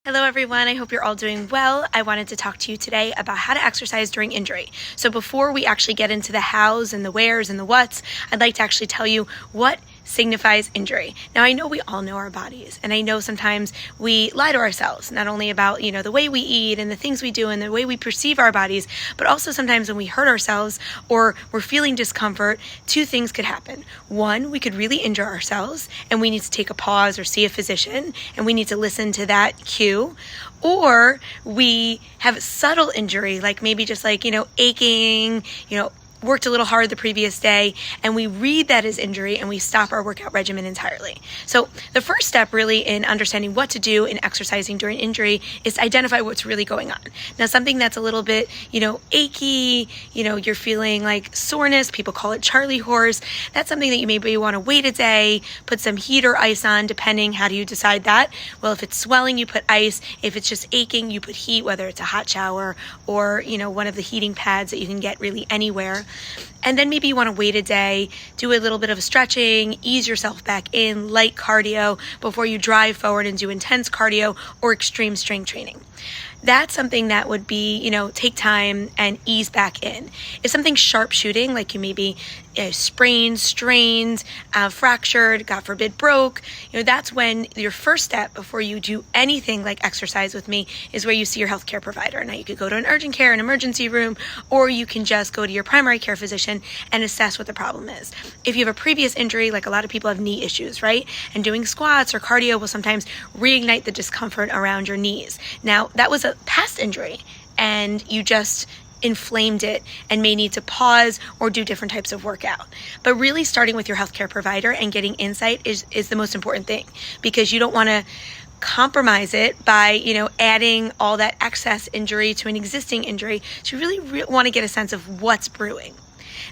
Hello everyone, I hope you're all doing well. I wanted to talk to you today about how to exercise during injury. So before we actually get into the hows and the wheres and the whats, I'd like to actually tell you what signifies injury. Now I know we all know our bodies, and I know sometimes we lie to ourselves, not only about, the way we eat and the things we do and the way we perceive our bodies, but also sometimes when we hurt ourselves or we're feeling discomfort, two things could happen. One, we could really injure ourselves and we need to take a pause or see a physician and we need to listen to that cue. Or we have subtle injury, like maybe just aching, worked a little hard the previous day, and we read that as injury and we stop our workout regimen entirely. So the first step really in understanding what to do in exercising during injury is to identify what's really going on. Now, something that's a little bit, achy, you're feeling like soreness, people call it Charlie horse. That's something that you maybe want to wait a day, put some heat or ice on, depending. How do you decide that? Well, if it's swelling, you put ice. If it's just aching, you put heat, whether it's a hot shower or, one of the heating pads that you can get really anywhere. And then maybe you want to wait a day, do a little bit of stretching, ease yourself back in, light cardio before you drive forward and do intense cardio or extreme strength training. That's something that would be, take time and ease back in. If something's sharp shooting, like you maybe sprained, strained, fractured, God forbid, broke, that's when your first step before you do anything like exercise with me is where you see your healthcare provider. Now you could go to an urgent care, an emergency room, or you can just go to your primary care physician and assess what the problem is. If you have a previous injury, like a lot of people have knee issues, right? And doing squats or cardio will sometimes reignite the discomfort around your knees. Now that was a past injury and you just inflamed it and may need to pause or do different types of workout. But really starting with your healthcare provider and getting insight is the most important thing, because you don't want to compromise it by, adding all that excess injury to an existing injury. So you really want to get a sense of what's brewing.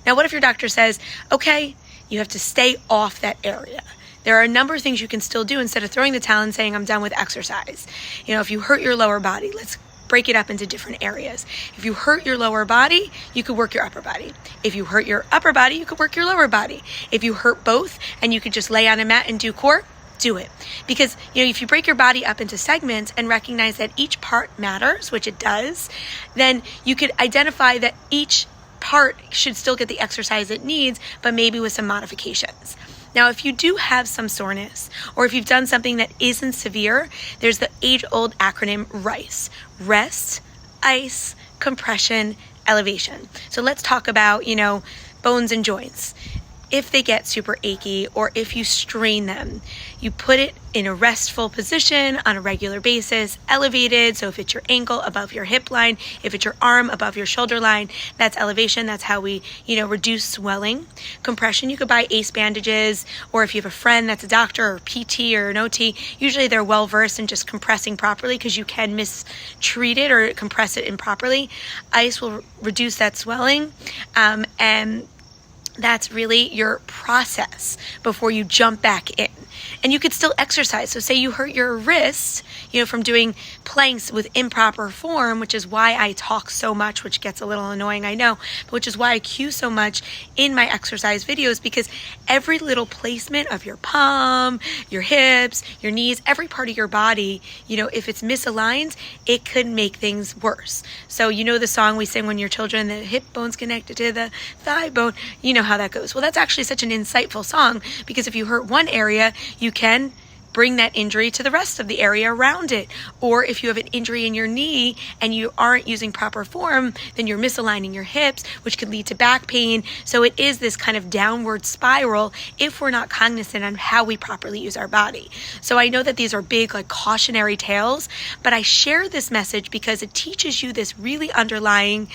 Now, what if your doctor says, okay, you have to stay off that area? There are a number of things you can still do instead of throwing the towel and saying, I'm done with exercise. If you hurt your lower body, let's break it up into different areas. If you hurt your lower body, you could work your upper body. If you hurt your upper body, you could work your lower body. If you hurt both and you could just lay on a mat and do core, do it. Because, if you break your body up into segments and recognize that each part matters, which it does, then you could identify that each part should still get the exercise it needs, but maybe with some modifications. Now, if you do have some soreness, or if you've done something that isn't severe, there's the age-old acronym RICE. Rest, ice, compression, elevation. So let's talk about, bones and joints. If they get super achy or if you strain them, you put it in a restful position on a regular basis, elevated. So if it's your ankle above your hip line, if it's your arm above your shoulder line, that's elevation. That's how we, reduce swelling. Compression, you could buy ACE bandages, or if you have a friend that's a doctor or PT or an OT, usually they're well versed in just compressing properly, because you can mistreat it or compress it improperly. Ice will reduce that swelling, and that's really your process before you jump back in. And you could still exercise. So say you hurt your wrist, from doing planks with improper form, which is why I talk so much, which gets a little annoying, I know, but which is why I cue so much in my exercise videos, because every little placement of your palm, your hips, your knees, every part of your body, if it's misaligned, it could make things worse. So the song we sing when you're children, the hip bone's connected to the thigh bone, you know how that goes. Well, that's actually such an insightful song, because if you hurt one area, you can bring that injury to the rest of the area around it. Or if you have an injury in your knee and you aren't using proper form, then you're misaligning your hips, which could lead to back pain. So it is this kind of downward spiral if we're not cognizant on how we properly use our body. So I know that these are big, cautionary tales, but I share this message because it teaches you this really underlying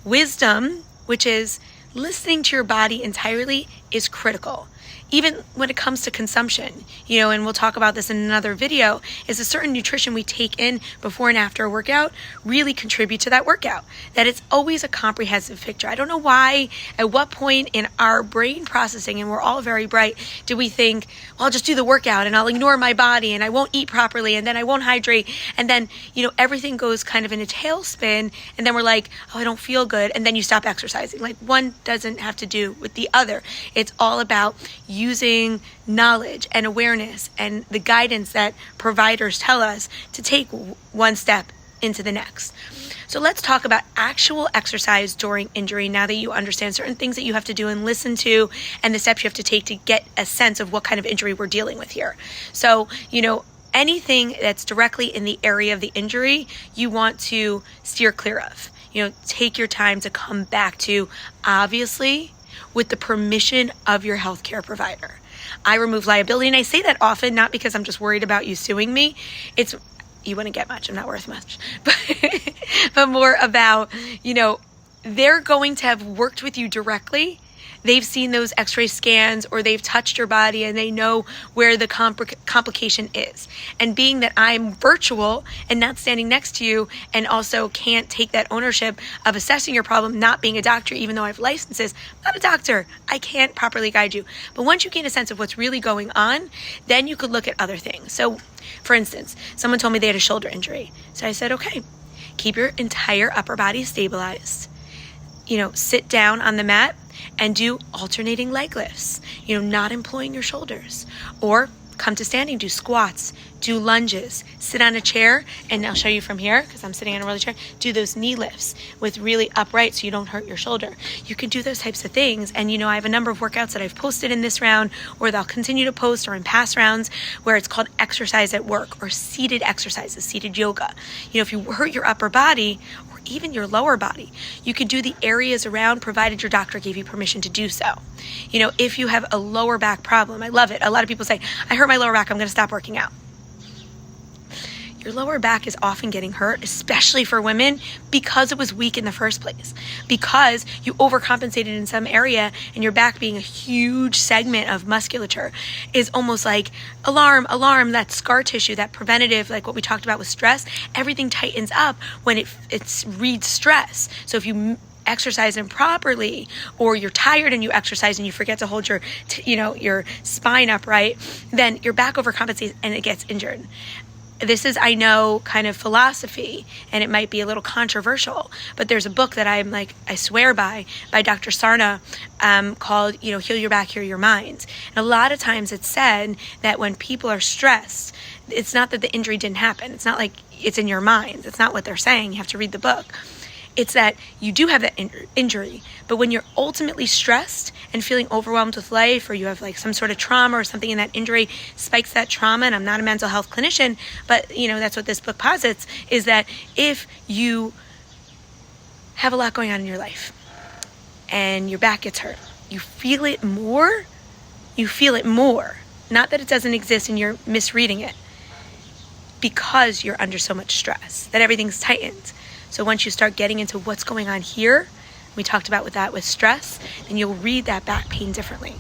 wisdom, which is listening to your body entirely is critical. Even when it comes to consumption, and we'll talk about this in another video, is a certain nutrition we take in before and after a workout really contribute to that workout. That it's always a comprehensive picture. I don't know why, at what point in our brain processing, and we're all very bright, do we think, well, I'll just do the workout and I'll ignore my body and I won't eat properly and then I won't hydrate. And then, everything goes kind of in a tailspin, and then we're like, oh, I don't feel good. And then you stop exercising. One doesn't have to do with the other. It's all about using knowledge and awareness and the guidance that providers tell us to take one step into the next. So let's talk about actual exercise during injury now that you understand certain things that you have to do and listen to, and the steps you have to take to get a sense of what kind of injury we're dealing with here. So, anything that's directly in the area of the injury, you want to steer clear of. Take your time to come back to, obviously, with the permission of your healthcare provider. I remove liability, and I say that often, not because I'm just worried about you suing me. You wouldn't get much. I'm not worth much. But more about, they're going to have worked with you directly. They've seen those x-ray scans, or they've touched your body, and they know where the complication is. And being that I'm virtual and not standing next to you, and also can't take that ownership of assessing your problem, not being a doctor, even though I have licenses, I'm not a doctor. I can't properly guide you. But once you gain a sense of what's really going on, then you could look at other things. So, for instance, someone told me they had a shoulder injury. So I said, okay, keep your entire upper body stabilized. Sit down on the mat and do alternating leg lifts, not employing your shoulders. Or come to standing, do squats, do lunges, sit on a chair, and I'll show you from here, because I'm sitting in a roller chair, do those knee lifts with really upright so you don't hurt your shoulder. You can do those types of things, and I have a number of workouts that I've posted in this round, or that I'll continue to post, or in past rounds, where it's called exercise at work, or seated exercises, seated yoga. If you hurt your upper body, even your lower body, you could do the areas around, provided your doctor gave you permission to do so. If you have a lower back problem, I love it. A lot of people say, I hurt my lower back, I'm going to stop working out. Your lower back is often getting hurt, especially for women, because it was weak in the first place, because you overcompensated in some area, and your back, being a huge segment of musculature, is almost like alarm, that scar tissue, that preventative, like what we talked about with stress. Everything tightens up when it reads stress. So if you exercise improperly, or you're tired and you exercise and you forget to hold your spine upright, then your back overcompensates and it gets injured. This is, I know, kind of philosophy, and it might be a little controversial, but there's a book that I swear by Dr. Sarna, called, Heal Your Back, Heal Your Mind. And a lot of times it's said that when people are stressed, it's not that the injury didn't happen. It's not like it's in your mind. It's not what they're saying. You have to read the book. It's that you do have that injury, but when you're ultimately stressed and feeling overwhelmed with life, or you have some sort of trauma or something in that injury spikes that trauma, and I'm not a mental health clinician, but that's what this book posits, is that if you have a lot going on in your life and your back gets hurt, you feel it more. Not that it doesn't exist and you're misreading it, because you're under so much stress, that everything's tightened. So once you start getting into what's going on here, we talked about with stress, then you'll read that back pain differently.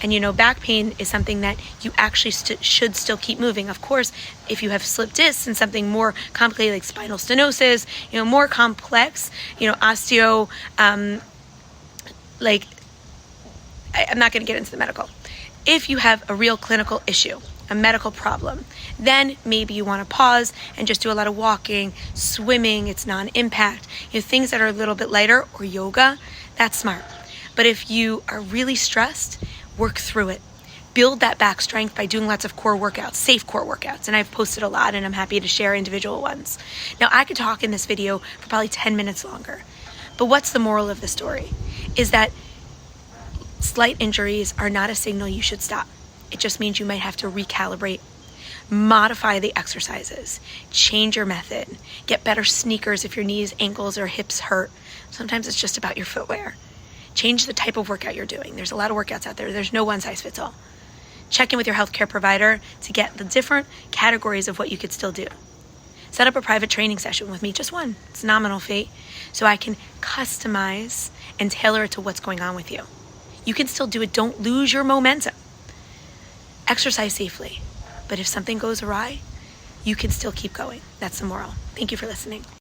And back pain is something that you actually should still keep moving. Of course, if you have slip discs and something more complicated like spinal stenosis, more complex, osteo, I'm not going to get into the medical. If you have a real clinical issue, a medical problem, then maybe you want to pause and just do a lot of walking, swimming, it's non-impact, things that are a little bit lighter, or yoga, that's smart. But if you are really stressed, work through it. Build that back strength by doing lots of core workouts, safe core workouts, and I've posted a lot, and I'm happy to share individual ones. Now, I could talk in this video for probably 10 minutes longer, but what's the moral of the story? Is that slight injuries are not a signal you should stop. It just means you might have to recalibrate, modify the exercises, change your method, get better sneakers if your knees, ankles, or hips hurt. Sometimes it's just about your footwear. Change the type of workout you're doing. There's a lot of workouts out there. There's no one size fits all. Check in with your healthcare provider to get the different categories of what you could still do. Set up a private training session with me, just one. It's a nominal fee, so I can customize and tailor it to what's going on with you. You can still do it. Don't lose your momentum. Exercise safely. But if something goes awry, you can still keep going. That's the moral. Thank you for listening.